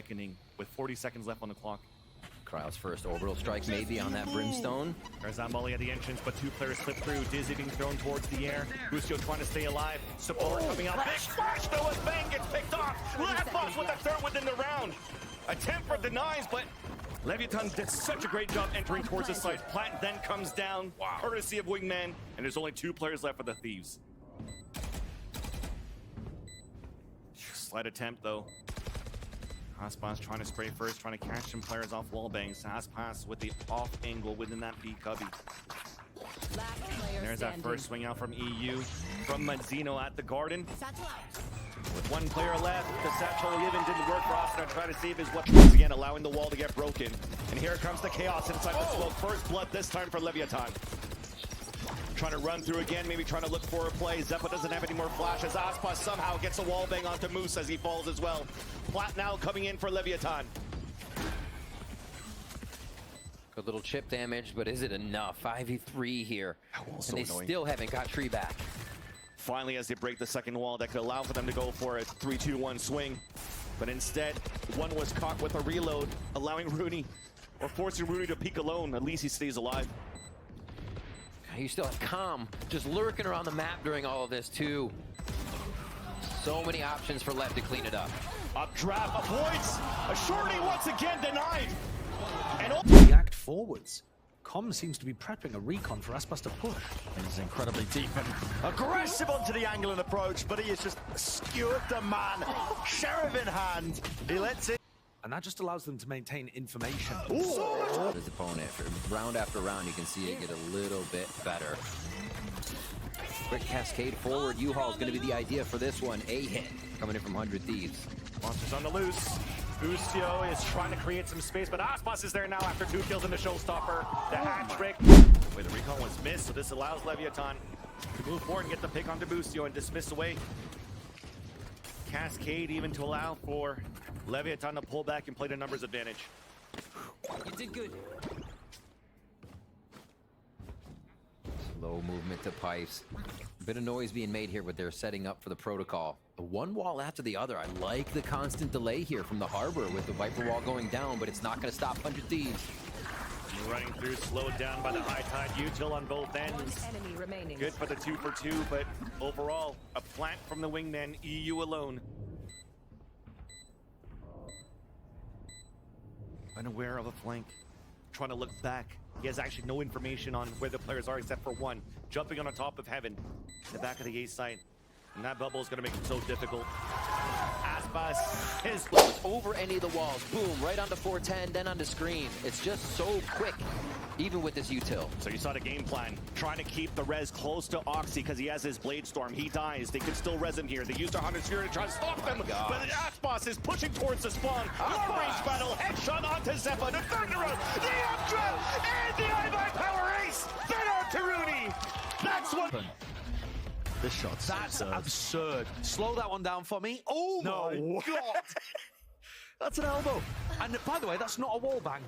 reckoning with 40 seconds left on the clock. Cryo's first orbital strike maybe on that Brimstone. There's that molly at the entrance, but two players slip through. Dizzy being thrown towards the air. Busio trying to stay alive. Support coming out. Big splash though as Bang gets picked off. Lev Aspas with the third within the round. Attempt for denies, but Leviatàn did such a great job entering towards the site. Plant then comes down, courtesy of Wingman, and there's only two players left for the Thieves. Slight attempt though. Aspas trying to spray first, trying to catch some players off wall bangs. Aspas with the off angle within that B cubby. There's that first swing out from EU. From Mazzino at the Garden. With one player left, the satchel even didn't work for Austin. Trying to save his weapon once again, allowing the wall to get broken. And here comes the chaos inside the smoke. First blood this time for Leviatàn. Trying to run through again, maybe trying to look for a play. Zeppa doesn't have any more flashes. Aspas somehow gets a wall bang onto Moose as he falls as well. Plat now coming in for Leviatàn. Good little chip damage, but is it enough? 5v3 here. And they still haven't got Tree back. Finally, as they break the second wall, that could allow for them to go for a 3-2-1 swing. But instead, one was caught with a reload, allowing Rooney, or forcing Rooney to peek alone. At least he stays alive. You still have Calm just lurking around the map during all of this too. So many options for Lev to clean it up. Up trap, avoids, a shorty once again denied. And react forwards. Com seems to be prepping a recon for Aspas to push. He's incredibly deep and aggressive onto the angle and approach, but he has just skewered the man. Sheriff in hand. He lets it. And that just allows them to maintain information. His opponent, round after round, you can see it get a little bit better. Quick cascade forward. U-Haul is going to be the idea for this one. A hit coming in from 100 Thieves. Monsters on the loose. Busio is trying to create some space, but Aspas is there now after 2 kills in the showstopper. The hat trick. Wait, the recon was missed, so this allows Leviatàn to move forward and get the pick onto Busio and dismiss away. Cascade even to allow for Leviatàn to pull back and play the numbers advantage. You did good. Slow movement to pipes. A bit of noise being made here, but they're setting up for the protocol. One wall after the other. I like the constant delay here from the harbor with the Viper wall going down, but it's not going to stop 100 Thieves. Running through, slowed down by the high tide util on both ends. Good for the 2-for-2, but overall, a plant from the Wingman, EU alone. Unaware of a flank, trying to look back. He has actually no information on where the players are except for one. Jumping on the top of heaven, in the back of the A site. And that bubble is going to make it so difficult. Aspas is over any of the walls. Boom, right onto 410, then onto screen. It's just so quick, even with this util. So you saw the game plan. Trying to keep the res close to Oxy because he has his Blade Storm. He dies. They could still res him here. They used their 100 Sphere to try to stop them. But Aspas is pushing towards the spawn. Long range battle. Headshot onto Zeppa. The third in a row. The updraft and the I-by power ace. Then on to Rooney. That's what... This shot's That's absurd. Slow that one down for me. Oh my god! That's an elbow. And by the way, that's not a wall bang.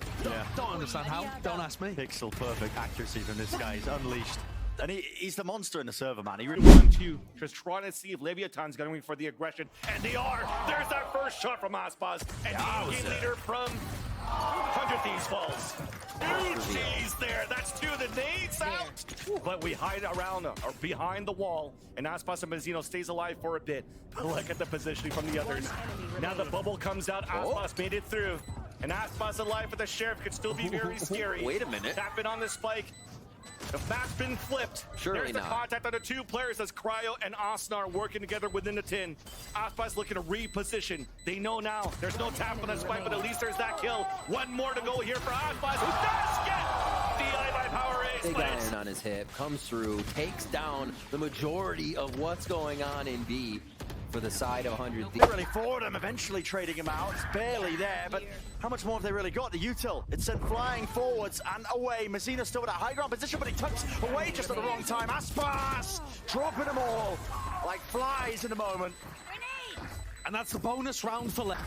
Don't understand how. Don't ask me. Pixel perfect accuracy from this guy. He's unleashed. And he's the monster in the server, man. He really 1-2, just trying to see if Leviatàn's going for the aggression. And they are. There's that first shot from Aspas. And the game leader from 100 Thieves falls. Jeez there. That's 2 of the nades out. But we hide around or behind the wall. And Aspas and Mazzino stays alive for a bit. But look at the positioning from the others. Now the bubble comes out. Aspas made it through. And Aspas alive, but the Sheriff could still be very scary. Wait a minute. Tapping on the spike. The map's been flipped. Surely There's the not. contact on the 2 players as Cryo and Osnar working together within the tin. Aspas looking to reposition. They know now there's no tap on the spike, but at least there's that kill. One more to go here for Aspas, who does get the I-by power ace. Big iron on his hip, comes through, takes down the majority of what's going on in B for the side of 100 Thieves. They're really for them, eventually trading him out. It's barely there, but how much more have they really got? The util, it's sent flying forwards and away. Mazzino's still with that high ground position, but he tucks away just at the wrong time. Aspas dropping them all like flies in a moment. And that's the bonus round for Lev.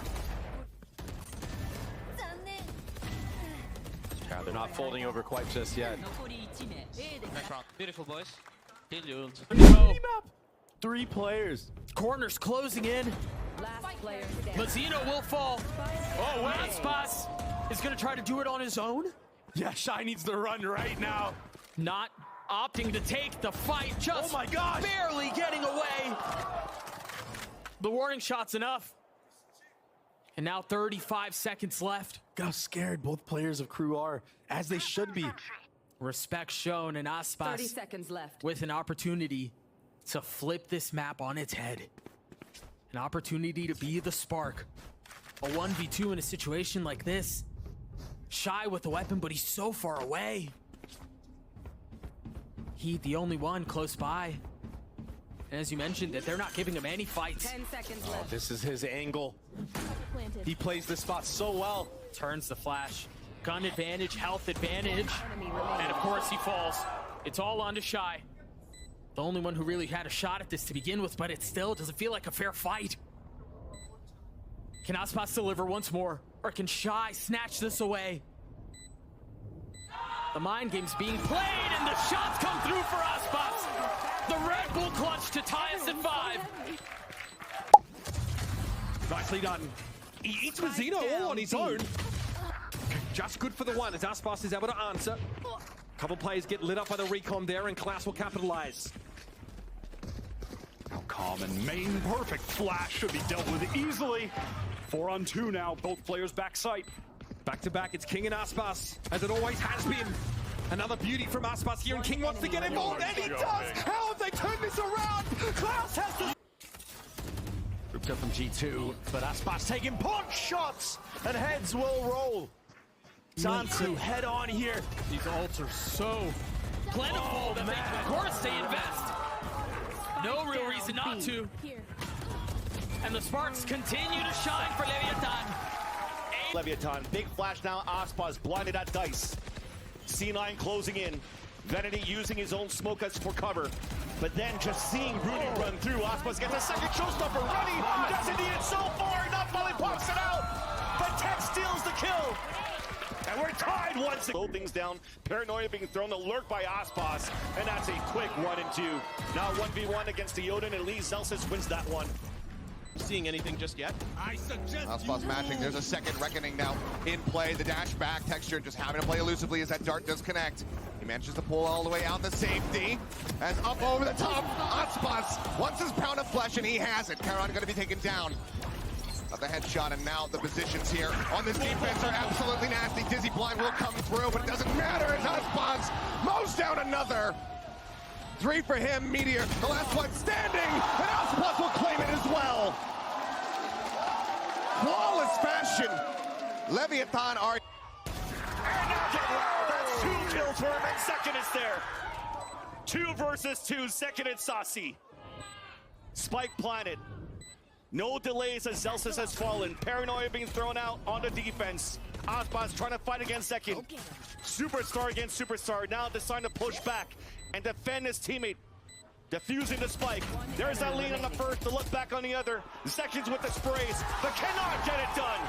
Yeah, they're not folding over quite just yet. Nice round. Beautiful, boys. Kill you. 3 players. Corners closing in. Last player standing. Mazzino will fall. Oh, wait. Aspas is going to try to do it on his own. Yeah, Shy needs to run right now. Not opting to take the fight, just Oh my gosh. barely getting away. The warning shot's enough. And now 35 seconds left. Look how scared both players of Crew are, as they should be. Respect shown, and 30 Aspas seconds left. with an opportunity to flip this map on its head. An opportunity to be the spark. A 1v2 in a situation like this. Shy with the weapon, but he's so far away. He the only one close by. And as you mentioned, that they're not giving him any fights. 10 seconds left. This is his angle. He plays this spot so well. Turns the flash. Gun advantage, health advantage. Enemy remaining. And of course he falls. It's all on to Shy. The only one who really had a shot at this to begin with, but it still doesn't feel like a fair fight. Can Aspas deliver once more? Or can Shy snatch this away? The mind game's being played, and the shots come through for Aspas. The Red Bull clutch to tie us at 5. Nicely done. He eats Mazzino all on his own. Just good for the one, as Aspas is able to answer. A couple players get lit up by the recon there, and Klaus will capitalize. Now common main perfect flash should be dealt with easily. 4 on 2 now, both players back sight. Back to back, it's King and Aspas, as it always has been. Another beauty from Aspas here, and King wants to get involved, and he does! How have they turned this around? Klaus has to... Grouped up from G2, but Aspas taking punch shots, and heads will roll. Sansu head on here. These ults are so plentiful that they, of course they invest. No real reason not to. And the sparks continue to shine for Leviatàn. Leviatàn, big flash now. Aspas blinded at dice. C9 closing in. Vanity using his own smoke as for cover. But then just seeing Rudy run through, Aspas gets a second showstopper ready. Doesn't need it so far. Enough while he pops it out. But Tech steals the kill. And we're tied once again. Slow things down. Paranoia being thrown. The lurk by Aspas. And that's a quick 1 and 2. Now 1v1 against the Odin, and Lee Zelsis wins that one. Seeing anything just yet? Aspas matching. There's a second reckoning now in play. The dash back, Texture just having to play elusively as that dart does connect. He manages to pull all the way out the safety. As up over the top, Aspas wants his pound of flesh, and he has it. Caron going to be taken down. The headshot, and now the positions here on this defense are absolutely nasty. Dizzy Blind will come through, but it doesn't matter as Aspas mows down another. 3 for him, Meteor, the last one standing, and Aspas will claim it as well. Flawless fashion. Leviathan are... And now that's 2 kills for him, and second is there. 2 versus 2, second and Saucy. Spike planted. No delays as Zelsis has fallen. Paranoia being thrown out on the defense. Aspas trying to fight against second. Superstar against Superstar. Now deciding to push back and defend his teammate. Defusing the spike. There's that lean on the first, the look back on the other. Seconds with the sprays, but cannot get it done.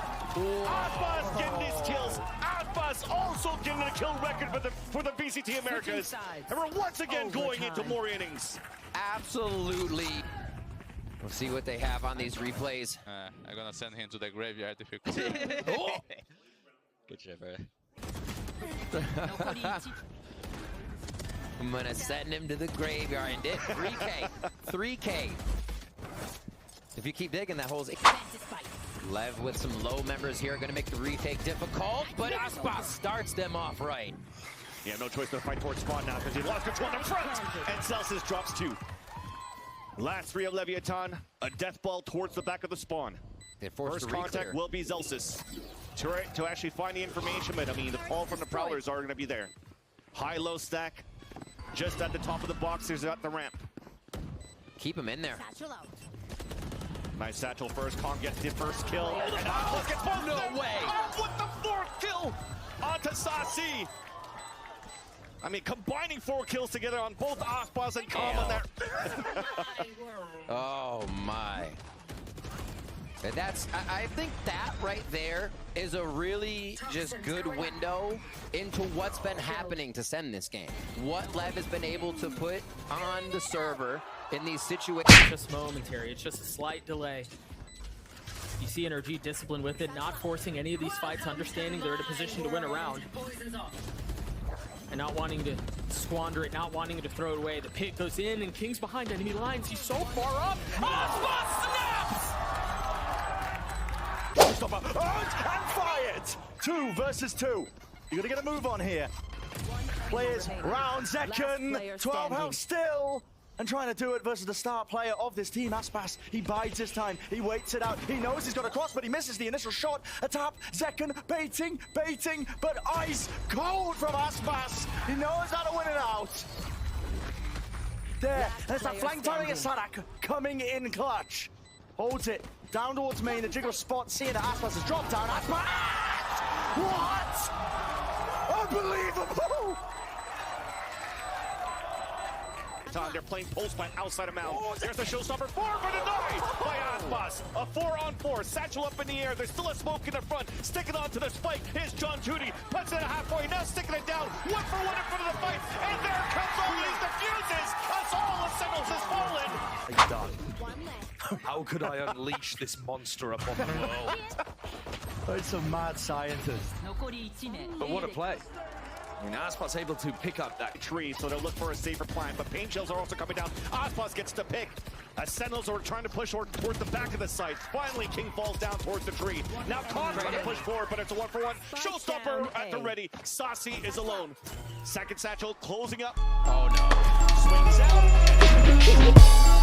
Aspas getting his kills. Aspas also getting a kill record for the VCT Americas. And we're once again going into more innings. Absolutely. We'll see what they have on these replays. I'm gonna send him to the graveyard if you could. Oh! Good job, bro. I'm gonna send him to the graveyard and did 3K. 3K. If you keep digging, that hole's... Lev with some low members here, gonna make the retake difficult, but Aspas starts them off right. Yeah, no choice to fight towards spawn now because he lost control in the front. And Celsius drops 2. Last 3 of Leviatàn, a death ball towards the back of the spawn. First contact will be Zelsis to actually find the information, but I mean, the call from the Prowlers are going to be there. High-low stack, just at the top of the box, there's at the ramp. Keep him in there. Nice satchel first, Kong gets the first kill. And Aspas gets both. No way. With the 4th kill onto Saucy. I mean, combining 4 kills together on both Aspas and Kong there. Oh my. I think that right there is a really just good window into what's been happening to Send this game. What Lev has been able to put on the server in these situations. Just momentary, it's just a slight delay. see NRG discipline with it, not forcing any of these fights, understanding they're in a position to win a round. And not wanting to squander it, not wanting to throw it away. The pick goes in, and King's behind enemy lines. He's so far up. Aspas snaps! Stop and fired! 2 versus 2. You gotta get a move on here. Players round Zekken, 12 health still, and trying to do it versus the star player of this team, Aspas. He bides his time, he waits it out, he knows he's got a cross, but he misses the initial shot. A tap, Zekken baiting, but ice cold from Aspas. He knows how to win it out. There, there's that flank timing of Sadak coming in clutch. Holds it, down towards main, the jiggle spot, seeing that Aspas has dropped down. Aspas! What? Unbelievable! They're playing post by outside of Mount. There's a showstopper, 4 but denied by Aspas. A 4-on-4, satchel up in the air. There's still a smoke in the front. Sticking on to the spike. Here's John Judy. Puts it at halfway. Now sticking it down. 1 for 1 in front of the fight. And there comes all these defuses. As all the Sentinels has fallen. He's done. How could I unleash this monster upon the world? It's a mad scientist. But what a play. I mean, Aspas able to pick up that Tree, so they'll look for a safer plan, but pain shells are also coming down. Aspas gets to pick. As Sentinels are trying to push towards the back of the site. Finally, King falls down towards the tree. Now Khan trying to push forward, but it's a 1-for-1. Showstopper at the ready. Saucy is alone. Second satchel closing up. Oh no. Swings out.